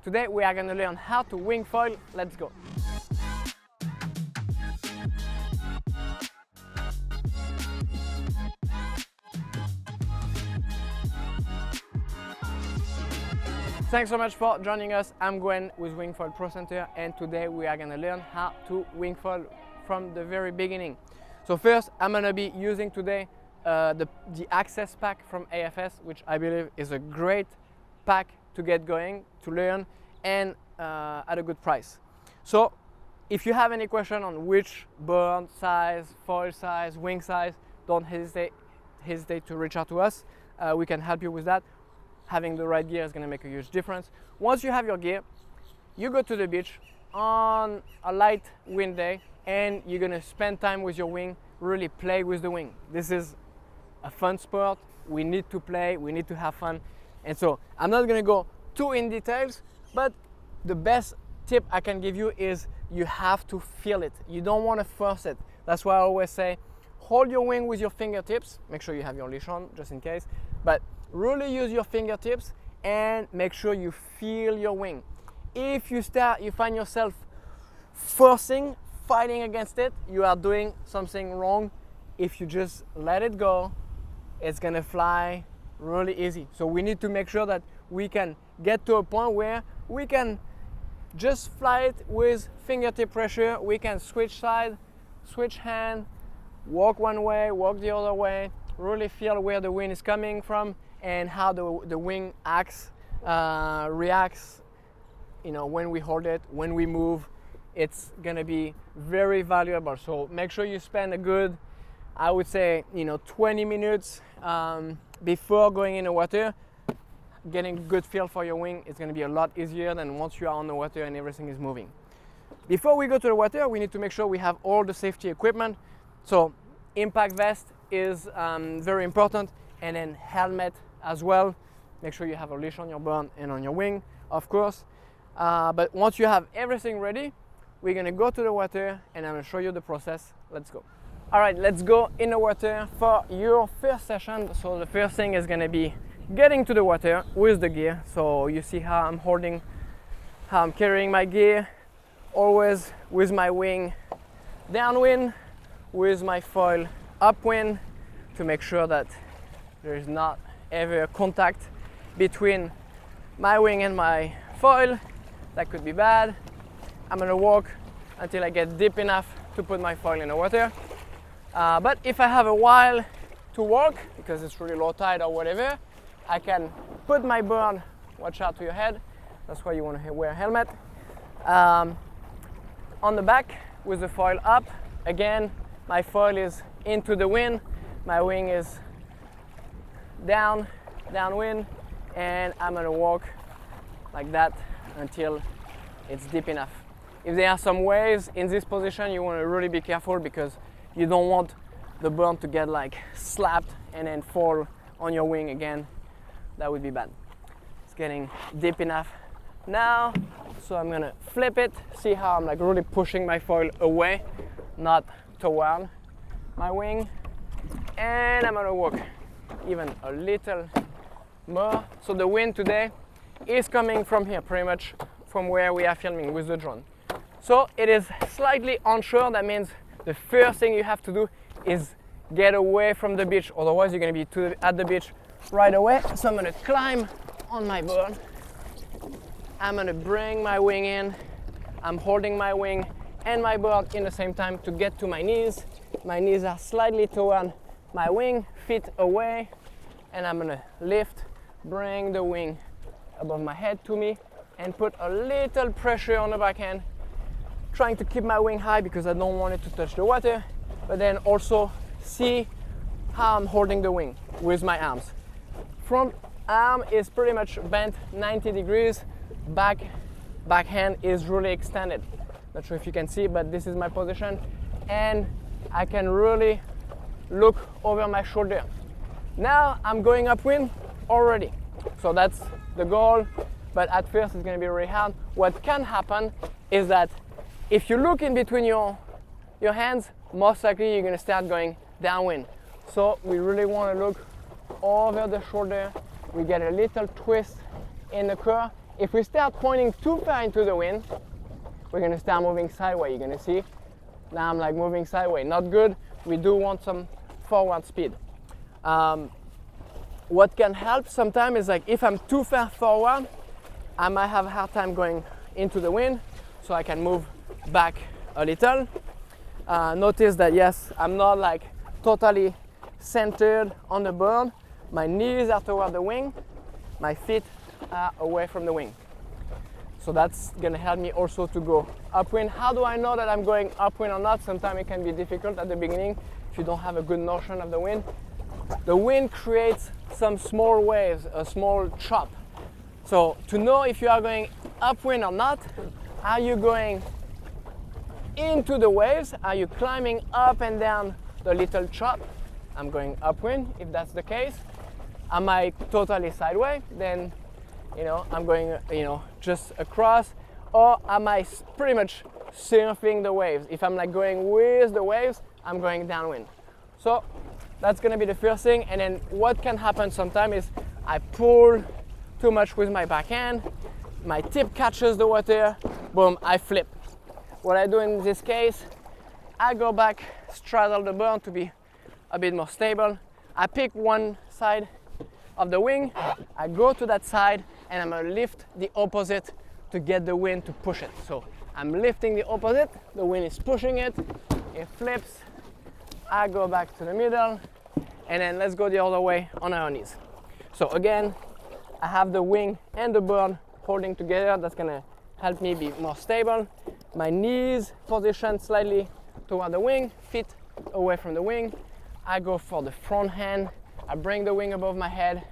Today we are going to learn how to wing foil. Let's go. Thanks so much for joining us. I'm Gwen with Wingfoil Pro Center, and today we are going to learn how to wingfoil from the very beginning. So first, I'm going to be using today the Access Pack from AFS, which I believe is a great pack to get going, to learn, and at a good price. So if you have any question on which bird size, foil size, wing size, don't hesitate to reach out to us. We can help you with that. Having the right gear is going to make a huge difference. Once you have your gear, you go to the beach on a light wind day and you're going to spend time with your wing, really play with the wing. This is a fun sport. We need to play, we need to have fun. And so I'm not going to go too in details, but the best tip I can give you is you have to feel it. You don't want to force it. That's why I always say, hold your wing with your fingertips. Make sure you have your leash on just in case, but really use your fingertips and make sure you feel your wing. If you find yourself forcing, fighting against it, you are doing something wrong. If you just let it go, it's gonna fly really easy. So we need to make sure that we can get to a point where we can just fly it with fingertip pressure. We can switch side, switch hand, walk one way, walk the other way, really feel where the wind is coming from and how the wing acts, reacts, when we hold it, when we move. It's gonna be very valuable. So make sure you spend a good, I would say, 20 minutes before going in the water, getting a good feel for your wing. It's gonna be a lot easier than once you are on the water and everything is moving. Before we go to the water, we need to make sure we have all the safety equipment. So impact vest is very important, and then helmet as well. Make sure you have a leash on your bird and on your wing, of course. But once you have everything ready, we're gonna go to the water and I'm gonna show you the process. Let's go. All right, let's go in the water for your first session. So the first thing is gonna be getting to the water with the gear. So you see how I'm carrying my gear, always with my wing downwind, with my foil upwind, to make sure that there is not ever contact between my wing and my foil. That could be bad. I'm gonna walk until I get deep enough to put my foil in the water. But if I have a while to walk, because it's really low tide or whatever, I can put my bird, watch out to your head, that's why you want to wear a helmet, on the back with the foil up. Again, my foil is into the wind, my wing is downwind, and I'm gonna walk like that until it's deep enough. If there are some waves in this position, you want to really be careful because you don't want the bird to get slapped and then fall on your wing again. That would be bad. It's getting deep enough now, so I'm gonna flip it. See how I'm really pushing my foil away, not toward my wing, and I'm gonna walk even a little more. So the wind today is coming from here, pretty much from where we are filming with the drone. So it is slightly onshore. That means the first thing you have to do is get away from the beach, otherwise you're gonna be at the beach right away. So I'm gonna climb on my bird. I'm gonna bring my wing in. I'm holding my wing and my bird in the same time to get to my knees. My knees are slightly toward my wing, feet away, and I'm gonna lift, bring the wing above my head to me, and put a little pressure on the backhand, trying to keep my wing high because I don't want it to touch the water, but then also see how I'm holding the wing with my arms. Front arm is pretty much bent 90 degrees, backhand is really extended. Not sure if you can see, but this is my position, and I can really look over my shoulder. Now I'm going upwind already, so that's the goal, but at first it's going to be really hard. What can happen is that if you look in between your hands, most likely you're going to start going downwind. So we really want to look over the shoulder. We get a little twist in the core, If we start pointing too far into the wind, we're gonna start moving sideways. You're gonna see, now I'm like moving sideways. Not good. We do want some forward speed. What can help sometimes is like if I'm too far forward, I might have a hard time going into the wind, so I can move back a little. Notice that yes, I'm not like totally centered on the bird. My knees are toward the wing, my feet are away from the wing. So that's gonna help me also to go upwind. How do I know that I'm going upwind or not? Sometimes it can be difficult at the beginning if you don't have a good notion of the wind. The wind creates some small waves, a small chop. So to know if you are going upwind or not, are you going into the waves? Are you climbing up and down the little chop? I'm going upwind if that's the case. Am I totally sideways? Then, I'm going, just across. Or am I pretty much surfing the waves? If I'm like going with the waves, I'm going downwind. So that's gonna be the first thing. And then what can happen sometimes is I pull too much with my backhand, my tip catches the water, boom, I flip. What I do in this case, I go back, straddle the bird to be a bit more stable. I pick one side of the wing, I go to that side, and I'm gonna lift the opposite to get the wind to push it. So I'm lifting the opposite, the wind is pushing it, it flips, I go back to the middle, and then let's go the other way on our knees. So again, I have the wing and the bird holding together. That's gonna help me be more stable. My knees position slightly toward the wing, feet away from the wing. I go for the front hand. I bring the wing above my head,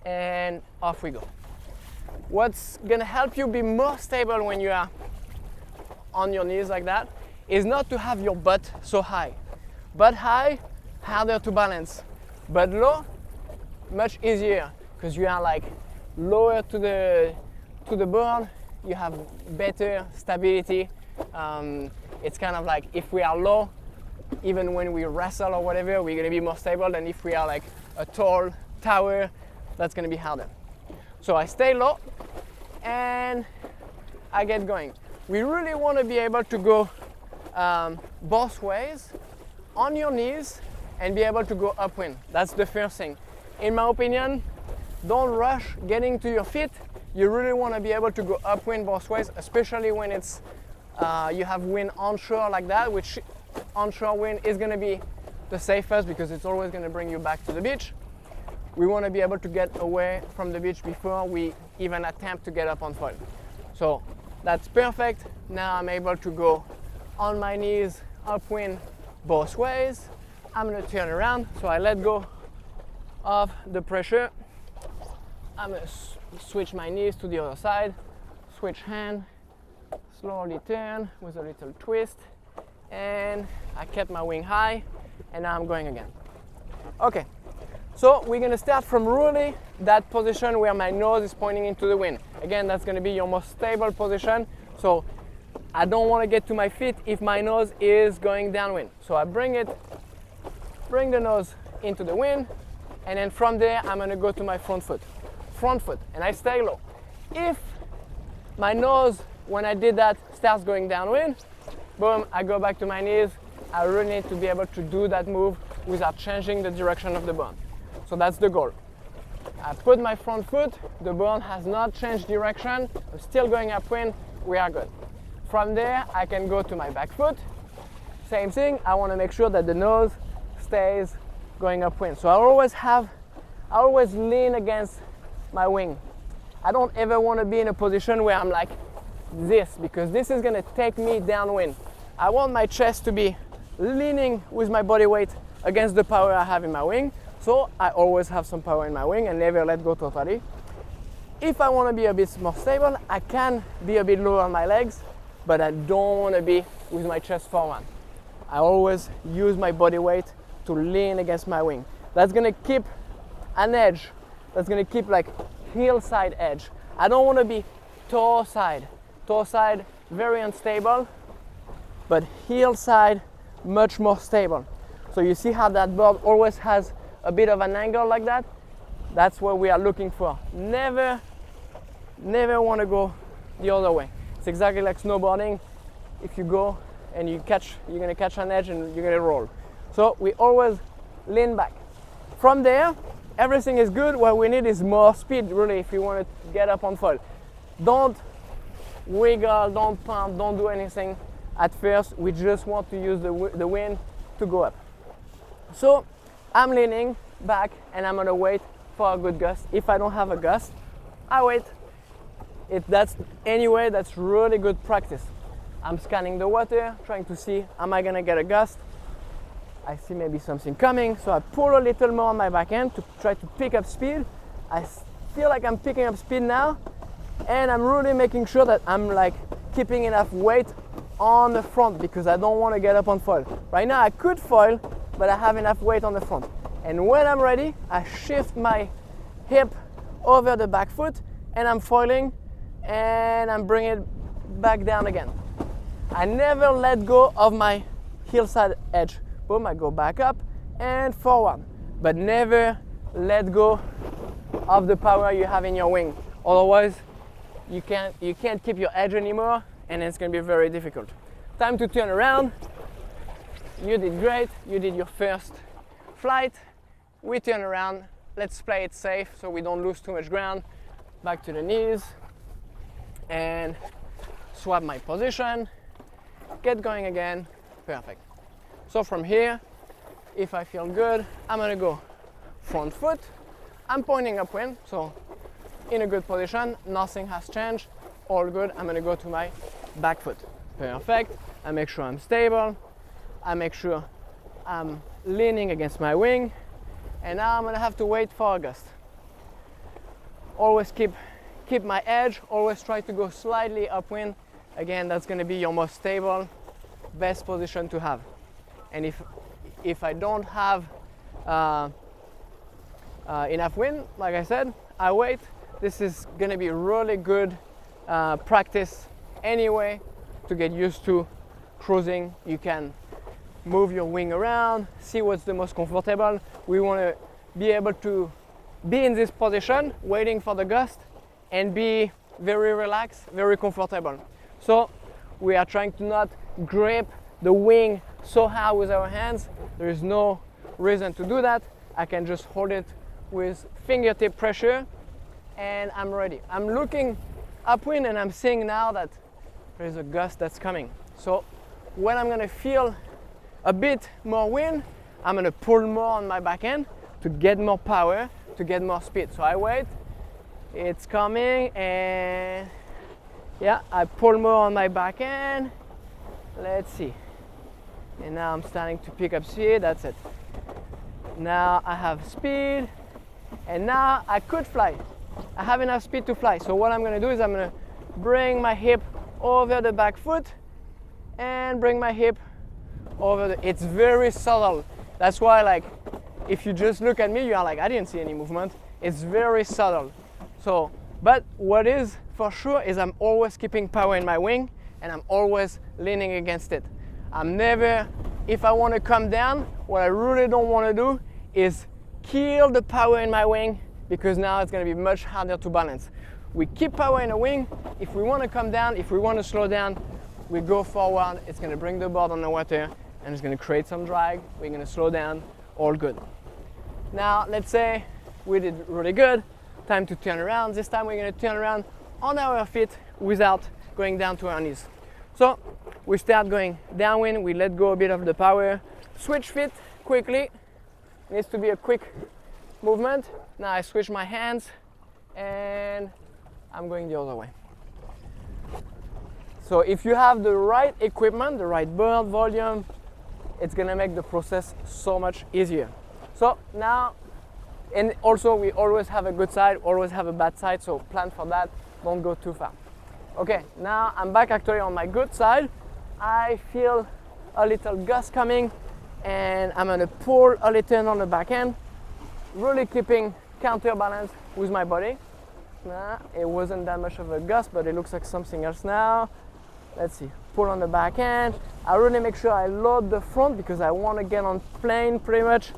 and off we go. What's gonna help you be more stable when you are on your knees like that is not to have your butt so high. Butt high, harder to balance. Butt low, much easier, because you are like lower to the bird, you have better stability. It's kind of like if we are low, even when we wrestle or whatever, we're gonna be more stable than if we are like a tall tower, that's gonna be harder. So I stay low and I get going. We really wanna be able to go both ways on your knees and be able to go upwind. That's the first thing. In my opinion, don't rush getting to your feet. You really want to be able to go upwind both ways, especially when it's you have wind onshore like that, which onshore wind is going to be the safest because it's always going to bring you back to the beach. We want to be able to get away from the beach before we even attempt to get up on foil. So that's perfect. Now I'm able to go on my knees upwind both ways. I'm going to turn around, so I let go of the pressure. I'm going to switch my knees to the other side, switch hand, slowly turn with a little twist, and I kept my wing high, and now I'm going again. Okay, so we're going to start from really that position where my nose is pointing into the wind. Again, that's going to be your most stable position, so I don't want to get to my feet if my nose is going downwind. So I bring the nose into the wind, and then from there I'm going to go to my front foot, and I stay low. If my nose, when I did that, starts going downwind, boom, I go back to my knees. I really need to be able to do that move without changing the direction of the bird. So that's the goal. I put my front foot, the bird has not changed direction, I'm still going upwind, we are good. From there, I can go to my back foot. Same thing, I want to make sure that the nose stays going upwind. So I always lean against my wing. I don't ever want to be in a position where I'm like this, because this is going to take me downwind. I want my chest to be leaning with my body weight against the power I have in my wing. So I always have some power in my wing and never let go totally. If I want to be a bit more stable, I can be a bit lower on my legs, but I don't want to be with my chest forward. I always use my body weight to lean against my wing. That's going to keep an edge. That's going to keep like hillside edge. I don't want to be toe side. Toe side, very unstable, but hillside, much more stable. So you see how that bird always has a bit of an angle like that? That's what we are looking for. Never never want to go the other way. It's exactly like snowboarding. If you go and you're going to catch an edge and you're going to roll. So we always lean back. From there, everything is good. What we need is more speed, really, if you want to get up on foil. Don't wiggle, don't pump, don't do anything at first. We just want to use the wind to go up. So I'm leaning back and I'm going to wait for a good gust. If I don't have a gust, I wait. That's really good practice. I'm scanning the water, trying to see, am I going to get a gust? I see maybe something coming, so I pull a little more on my backhand to try to pick up speed. I feel like I'm picking up speed now, and I'm really making sure that I'm like keeping enough weight on the front because I don't want to get up on foil. Right now I could foil, but I have enough weight on the front. And when I'm ready, I shift my hip over the back foot and I'm foiling and I'm bringing it back down again. I never let go of my heel side edge. Boom, I go back up and forward, but never let go of the power you have in your wing. Otherwise, you can't keep your edge anymore, and it's going to be very difficult. Time to turn around. You did great. You did your first flight. We turn around. Let's play it safe so we don't lose too much ground. Back to the knees and swap my position. Get going again. Perfect. So from here, if I feel good, I'm gonna go front foot. I'm pointing upwind, so in a good position, nothing has changed, all good. I'm gonna go to my back foot. Perfect. I make sure I'm stable. I make sure I'm leaning against my wing. And now I'm gonna have to wait for a gust. Always keep my edge, always try to go slightly upwind. Again, that's gonna be your most stable, best position to have. And if I don't have enough wind, like I said, I wait. This is gonna be really good practice anyway to get used to cruising. You can move your wing around, see what's the most comfortable. We wanna be able to be in this position, waiting for the gust, and be very relaxed, very comfortable. So we are trying to not grip the wing so hard with our hands. There is no reason to do that. I can just hold it with fingertip pressure and I'm ready. I'm looking upwind and I'm seeing now that there is a gust that's coming. So when I'm gonna feel a bit more wind, I'm gonna pull more on my backhand to get more power, to get more speed. So I wait, it's coming, and yeah, I pull more on my backhand. Let's see. And now I'm starting to pick up speed, that's it. Now I have speed, and now I could fly. I have enough speed to fly. So what I'm gonna do is I'm gonna bring my hip over the back foot and bring my hip over it's very subtle. That's why, like, if you just look at me, you are like, I didn't see any movement. It's very subtle. So, but what is for sure is I'm always keeping power in my wing and I'm always leaning against it. I'm never, if I want to come down, what I really don't want to do is kill the power in my wing because now it's going to be much harder to balance. We keep power in the wing. If we want to come down, if we want to slow down, we go forward. It's going to bring the board on the water and it's going to create some drag. We're going to slow down, all good. Now, let's say we did really good. Time to turn around. This time we're going to turn around on our feet without going down to our knees. So we start going downwind, we let go a bit of the power, switch feet quickly. Needs to be a quick movement. Now I switch my hands and I'm going the other way. So if you have the right equipment, the right bird volume, it's gonna make the process so much easier. So now, and also we always have a good side, always have a bad side, so plan for that, don't go too far. Okay, now I'm back actually on my good side. I feel a little gust coming and I'm gonna pull a little on the back end, really keeping counterbalance with my body. Nah, it wasn't that much of a gust, but it looks like something else now. Let's see, pull on the back end. I really make sure I load the front because I want to get on plane pretty much.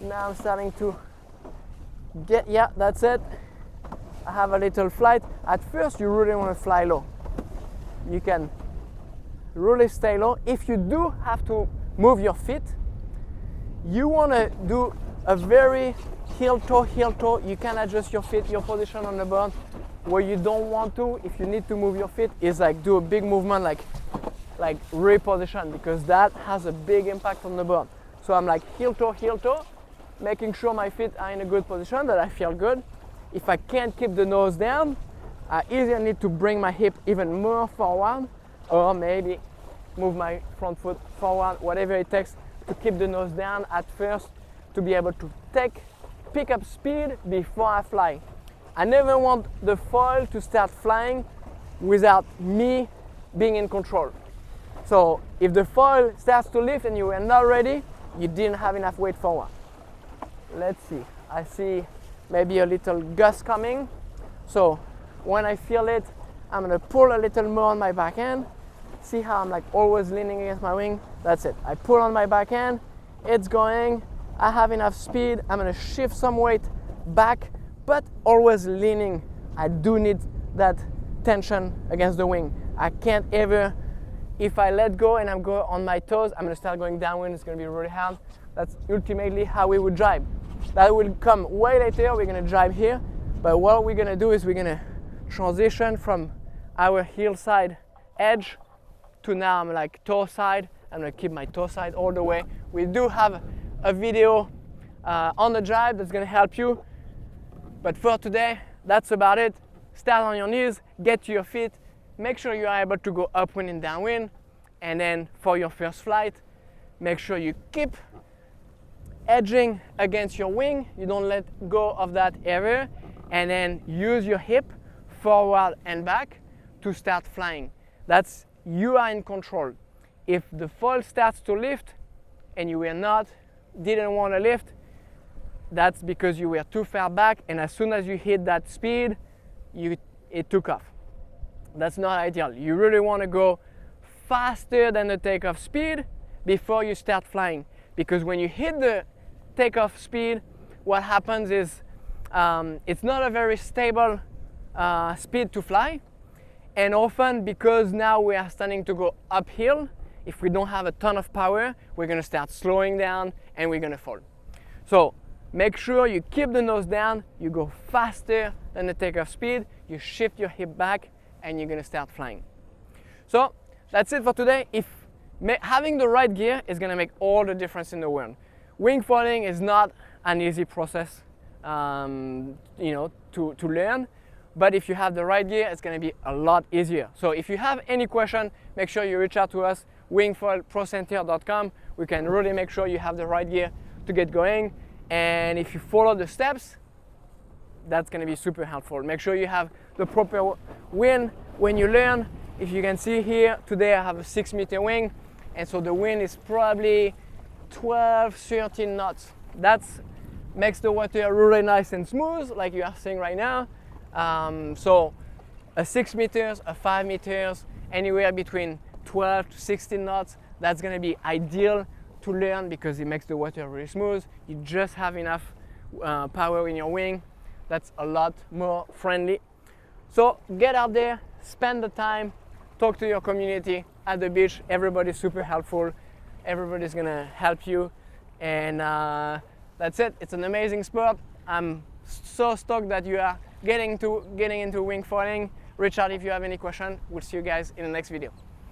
Now I'm starting to get, yeah, that's it. I have a little flight. At first, you really want to fly low. You can really stay low. If you do have to move your feet, you want to do a very heel toe. You can adjust your feet, your position on the board. Where you don't want to, if you need to move your feet, is like do a big movement, like reposition, because that has a big impact on the board. So I'm like heel toe, making sure my feet are in a good position, that I feel good. If I can't keep the nose down, I either need to bring my hip even more forward, or maybe move my front foot forward, whatever it takes to keep the nose down at first, to be able to pick up speed before I fly. I never want the foil to start flying without me being in control. So if the foil starts to lift and you are not ready, you didn't have enough weight forward. Let's see, I see maybe a little gust coming. So when I feel it, I'm gonna pull a little more on my backhand. See how I'm like always leaning against my wing? That's it. I pull on my backhand, it's going, I have enough speed, I'm gonna shift some weight back, but always leaning. I do need that tension against the wing. I can't ever, if I let go and I'm going on my toes, I'm gonna start going downwind, it's gonna be really hard. That's ultimately how we would drive. That will come way later, we're gonna drive here, but what we're gonna do is we're gonna transition from our heel side edge to now I'm like toe side. I'm gonna keep my toe side all the way. We do have a video on the drive that's gonna help you. But for today, that's about it. Start on your knees, get to your feet, make sure you are able to go upwind and downwind. And then for your first flight, make sure you keep edging against your wing. You don't let go of that ever. And then use your hip forward and back to start flying. That's, you are in control. If the foil starts to lift and you didn't want to lift, that's because you were too far back, and as soon as you hit that speed, it took off. That's not ideal. You really want to go faster than the takeoff speed before you start flying, because when you hit the takeoff speed, what happens is it's not a very stable speed to fly, and often because now we are starting to go uphill, if we don't have a ton of power, we're going to start slowing down and we're going to fall. So make sure you keep the nose down, you go faster than the takeoff speed, you shift your hip back, and you're gonna start flying. So that's it for today. Having the right gear is gonna make all the difference in the world. Wing foiling is not an easy process, to learn, but if you have the right gear, it's gonna be a lot easier. So if you have any question, make sure you reach out to us, wingfoilprocenter.com. We can really make sure you have the right gear to get going. And if you follow the steps, that's going to be super helpful. Make sure you have the proper wind when you learn. If you can see here, today I have a 6-meter wing, and so the wind is probably 12, 13 knots. That makes the water really nice and smooth, like you are seeing right now. So a 6 meters, a 5 meters, anywhere between 12 to 16 knots, that's going to be ideal to learn because it makes the water really smooth. You just have enough power in your wing. That's a lot more friendly. So get out there, spend the time, talk to your community at the beach. Everybody's super helpful. Everybody's gonna help you. And that's it. It's an amazing sport. I'm so stoked that you are getting into wing foiling. Reach out if you have any question. We'll see you guys in the next video.